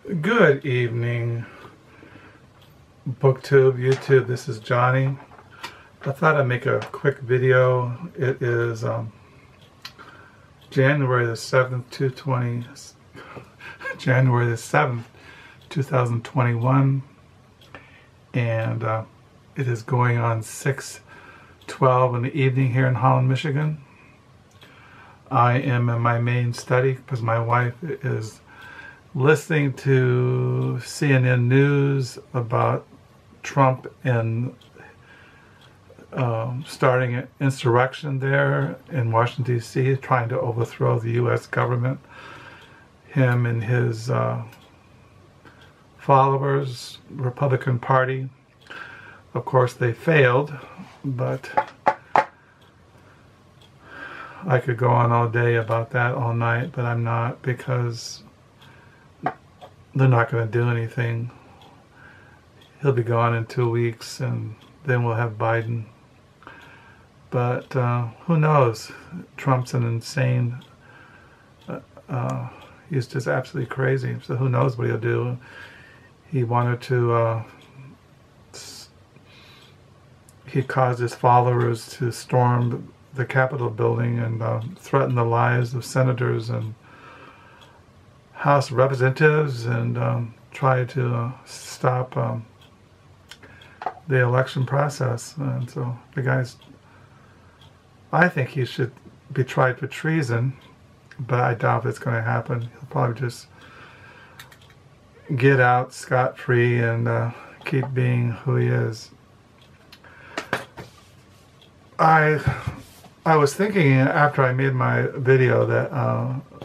Good evening, BookTube, YouTube. This is Johnny. I thought I'd make a quick video. It is January the 7th, 2021, and it is going on 6:12 in the evening here in Holland, Michigan. I am in my main study because my wife is listening to CNN News about Trump and starting an insurrection there in Washington, D.C., trying to overthrow the U.S. government. Him and his followers, Republican Party. Of course, they failed, but I could go on all day about that, all night, but I'm not, because they're not going to do anything. He'll be gone in 2 weeks, and then we'll have Biden. But who knows? Trump's an insane, he's just absolutely crazy, so who knows what he'll do. He wanted to, he caused his followers to storm the Capitol building and threaten the lives of senators and House Representatives, and try to stop the election process. And so the guy's, I think he should be tried for treason, but I doubt it's going to happen. He'll probably just get out scot-free and keep being who he is. I was thinking after I made my video that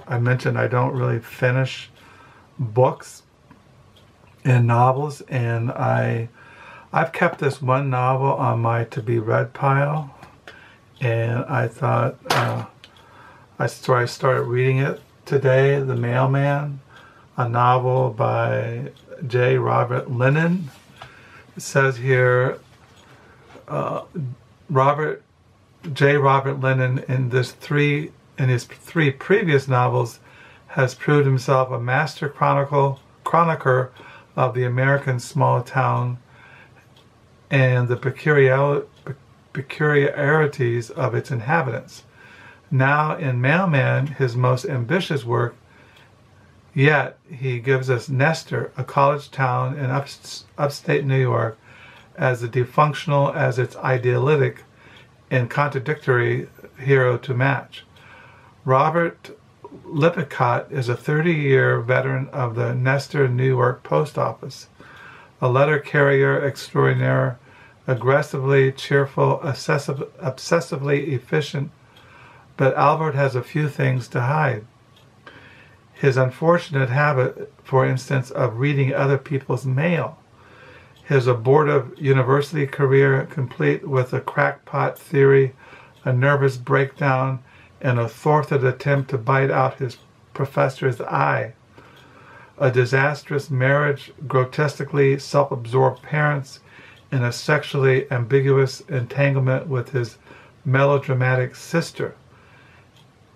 I mentioned I don't really finish books and novels, and I've kept this one novel on my to-be-read pile, and I thought I started reading it today, The Mailman, a novel by J. Robert Lennon. It says here, J. Robert Lennon in his three previous novels has proved himself a master chronicler of the American small town and the peculiarities of its inhabitants. Now in Mailman, his most ambitious work yet, he gives us Nestor, a college town in upstate New York, as dysfunctional as its idealistic and contradictory hero to match. Robert Lippincott is a 30-year veteran of the Nestor, New York post office, a letter carrier extraordinaire, aggressively cheerful, obsessively efficient, but Albert has a few things to hide. His unfortunate habit, for instance, of reading other people's mail. His abortive university career, complete with a crackpot theory, a nervous breakdown, and a thwarted attempt to bite out his professor's eye. A disastrous marriage, grotesquely self-absorbed parents, and a sexually ambiguous entanglement with his melodramatic sister.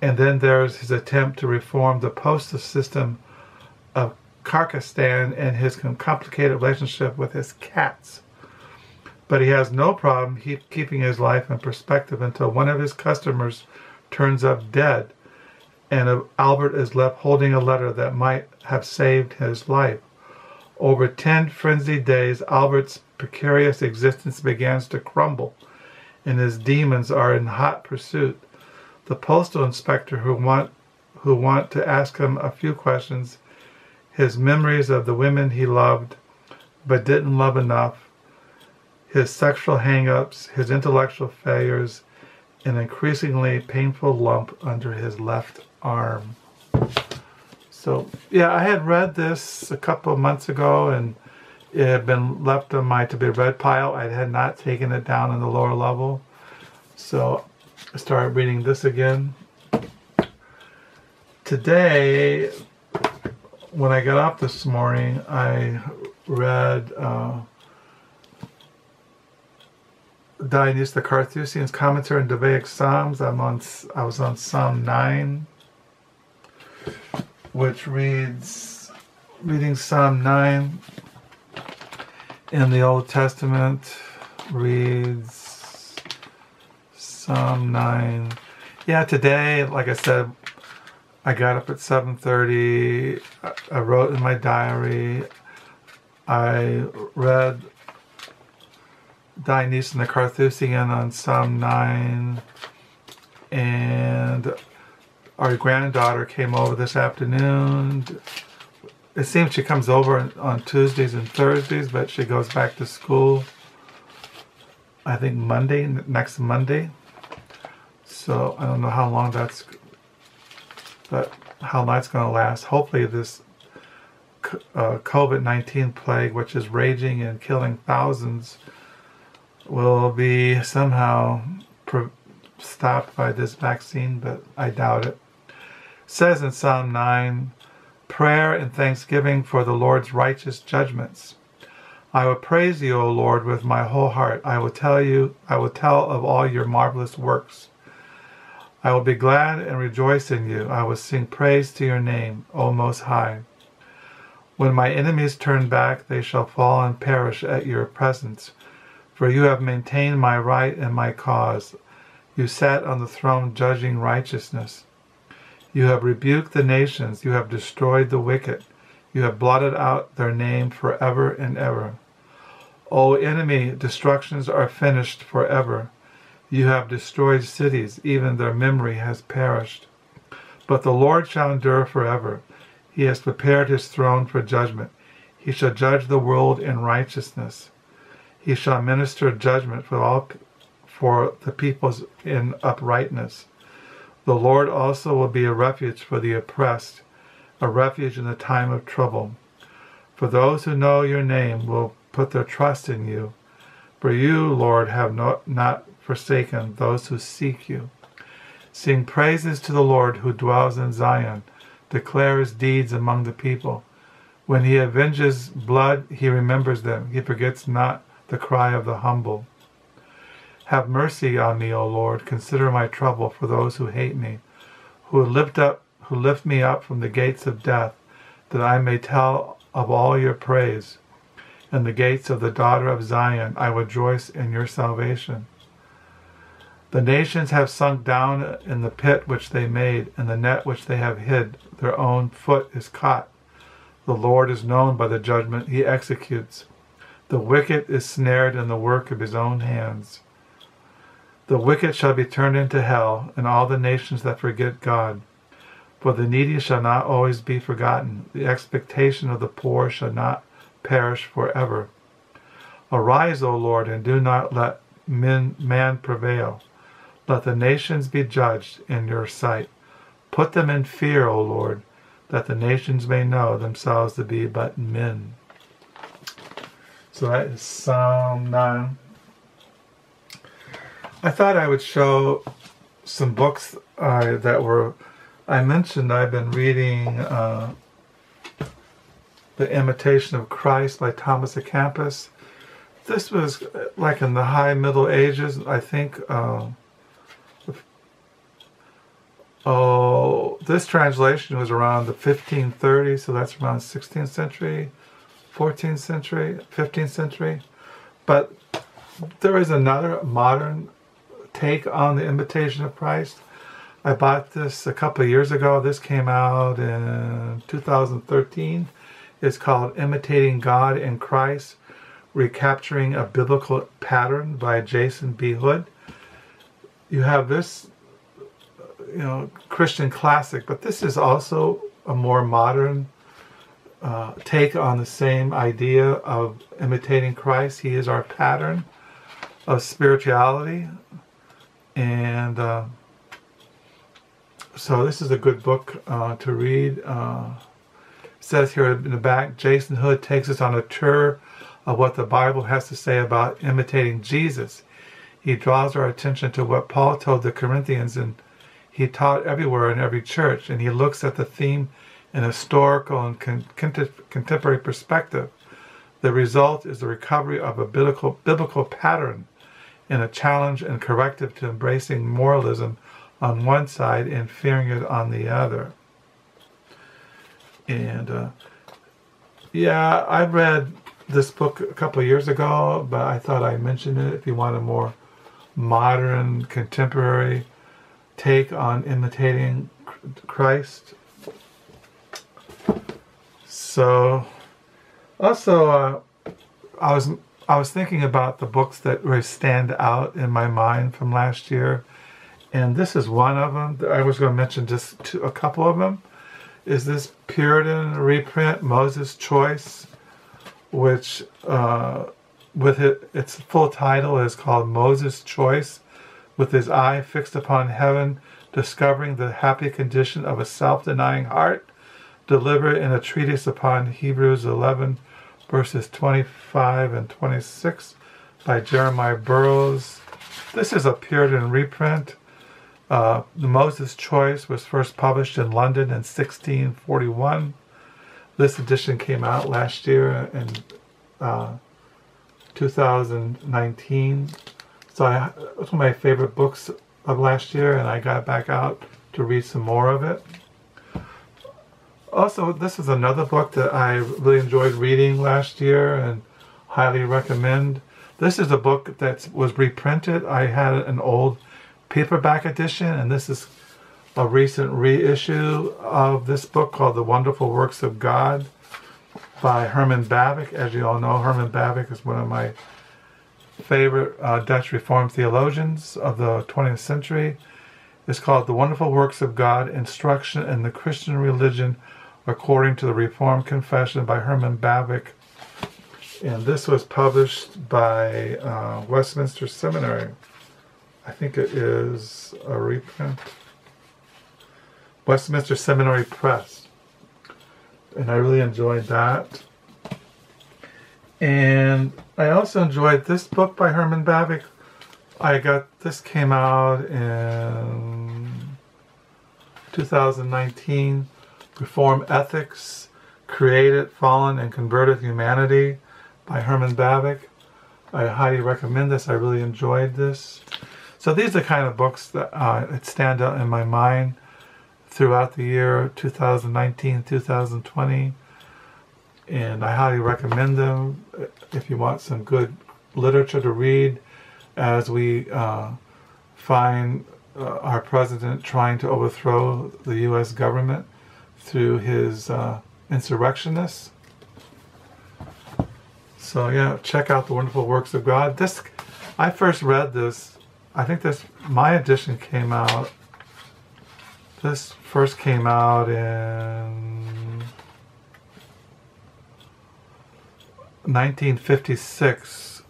And then there's his attempt to reform the postal system of Kyrgyzstan and his complicated relationship with his cats. But he has no problem keeping his life in perspective until one of his customers turns up dead, and Albert is left holding a letter that might have saved his life. Over 10 frenzied days, Albert's precarious existence begins to crumble, and his demons are in hot pursuit. The postal inspector who want to ask him a few questions, his memories of the women he loved but didn't love enough, his sexual hang-ups, his intellectual failures, an increasingly painful lump under his left arm. So, yeah, I had read this a couple of months ago, and it had been left on my to-be-read pile. I had not taken it down on the lower level. So I started reading this again. Today, when I got up this morning, I read Dionysius the Carthusian's commentary on Bavinck Psalms. I was on Psalm 9, which reads, reading Psalm 9 in the Old Testament. Reads Psalm 9. Yeah, today, like I said, I got up at 7:30. I wrote in my diary. I read Dionysius and the Carthusian on Psalm 9. And our granddaughter came over this afternoon. It seems she comes over on Tuesdays and Thursdays, but she goes back to school, I think next Monday. So I don't know how long that's going to last. Hopefully this COVID-19 plague, which is raging and killing thousands, will be somehow stopped by this vaccine, but I doubt it. It says in Psalm 9, prayer and thanksgiving for the Lord's righteous judgments. I will praise you, O Lord, with my whole heart. I will tell of all your marvelous works. I will be glad and rejoice in you. I will sing praise to your name, O Most High. When my enemies turn back, they shall fall and perish at your presence. For you have maintained my right and my cause. You sat on the throne judging righteousness. You have rebuked the nations. You have destroyed the wicked. You have blotted out their name forever and ever. O enemy, destructions are finished forever. You have destroyed cities. Even their memory has perished. But the Lord shall endure forever. He has prepared his throne for judgment. He shall judge the world in righteousness. He shall minister judgment for the peoples in uprightness. The Lord also will be a refuge for the oppressed, a refuge in the time of trouble. For those who know your name will put their trust in you. For you, Lord, have not forsaken those who seek you. Sing praises to the Lord who dwells in Zion. Declare his deeds among the people. When he avenges blood, he remembers them. He forgets not the cry of the humble. Have mercy on me, O Lord. Consider my trouble for those who hate me, who lift me up from the gates of death, that I may tell of all your praise. In the gates of the daughter of Zion, I rejoice in your salvation. The nations have sunk down in the pit which they made, in the net which they have hid. Their own foot is caught. The Lord is known by the judgment he executes. The wicked is snared in the work of his own hands. The wicked shall be turned into hell, and all the nations that forget God. For the needy shall not always be forgotten. The expectation of the poor shall not perish forever. Arise, O Lord, and do not let man prevail. Let the nations be judged in your sight. Put them in fear, O Lord, that the nations may know themselves to be but men. So that is Psalm 9. I thought I would show some books I mentioned I've been reading The Imitation of Christ by Thomas à Kempis. This was like in the high Middle Ages, I think. This translation was around the 1530s, so that's around 16th century, 14th century, 15th century. But there is another modern take on The Imitation of Christ. I bought this a couple of years ago. This came out in 2013. It's called Imitating God in Christ, Recapturing a Biblical Pattern by Jason B. Hood. You have this, Christian classic, but this is also a more modern take on the same idea of imitating Christ. He is our pattern of spirituality. And so this is a good book to read. It says here in the back, Jason Hood takes us on a tour of what the Bible has to say about imitating Jesus. He draws our attention to what Paul told the Corinthians, and he taught everywhere in every church, and he looks at the theme in a historical and contemporary perspective. The result is the recovery of a biblical pattern and a challenge and corrective to embracing moralism on one side and fearing it on the other. And Yeah, I read this book a couple of years ago, but I thought I mentioned it if you want a more modern, contemporary take on imitating Christ. So, also, I was thinking about the books that really stand out in my mind from last year, and this is one of them. I was going to mention just a couple of them. Is this Puritan reprint, Moses' Choice, which its full title is called Moses' Choice, with his eye fixed upon heaven, discovering the happy condition of a self-denying heart, delivered in a treatise upon Hebrews 11, verses 25 and 26 by Jeremiah Burroughs. This is a Puritan reprint. The Moses' Choice was first published in London in 1641. This edition came out last year in 2019. So it was one of my favorite books of last year, and I got it back out to read some more of it. Also, this is another book that I really enjoyed reading last year and highly recommend. This is a book that was reprinted. I had an old paperback edition, and this is a recent reissue of this book called The Wonderful Works of God by Herman Bavinck. As you all know, Herman Bavinck is one of my favorite Dutch Reformed theologians of the 20th century. It's called The Wonderful Works of God, Instruction in the Christian Religion According to the Reformed Confession by Herman Bavinck. And this was published by Westminster Seminary. I think it is a reprint. Westminster Seminary Press. And I really enjoyed that. And I also enjoyed this book by Herman Bavinck. This came out in 2019. Reform Ethics, Created, Fallen, and Converted Humanity by Herman Bavinck. I highly recommend this. I really enjoyed this. So these are the kind of books that stand out in my mind throughout the year 2019, 2020. And I highly recommend them if you want some good literature to read as we find our president trying to overthrow the U.S. government through his insurrectionists. So yeah, check out The Wonderful Works of God. I first read this, I think my edition came out, this first came out in 1956.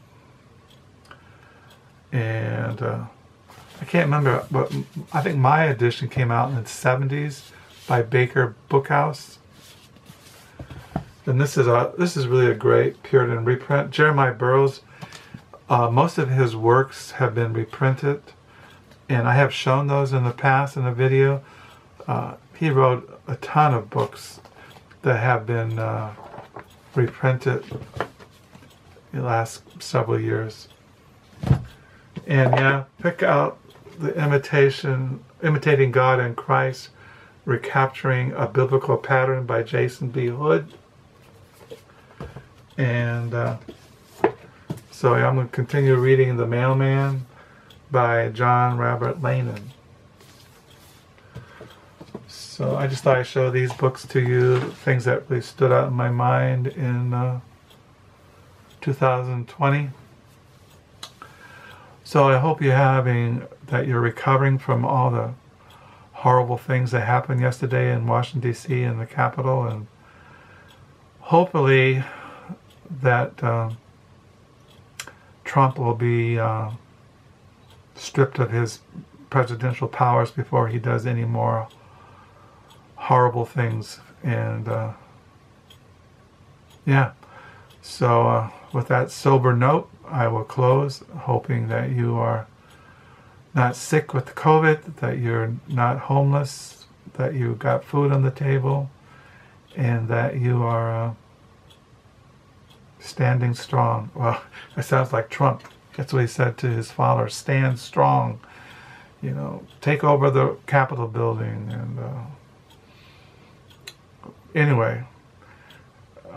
And I can't remember, but I think my edition came out in the 70s by Baker Bookhouse. And this is really a great Puritan reprint. Jeremiah Burroughs, most of his works have been reprinted, and I have shown those in the past in a video. He wrote a ton of books that have been reprinted in the last several years. And yeah, pick out the Imitating God and Christ, Recapturing a Biblical Pattern by Jason B. Hood. And so I'm going to continue reading The Mailman by John Robert Lennon. So I just thought I'd show these books to you, things that really stood out in my mind in 2020. So I hope that you're recovering from all the horrible things that happened yesterday in Washington, D.C. and the Capitol, and hopefully that Trump will be stripped of his presidential powers before he does any more horrible things. And yeah, so with that sober note, I will close, hoping that you are not sick with COVID, that you're not homeless, that you got food on the table, and that you are standing strong. Well, that sounds like Trump. That's what he said to his followers: stand strong, take over the Capitol building. And anyway,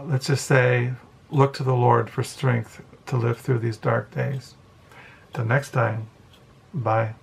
let's just say, look to the Lord for strength to live through these dark days. Till next time, bye.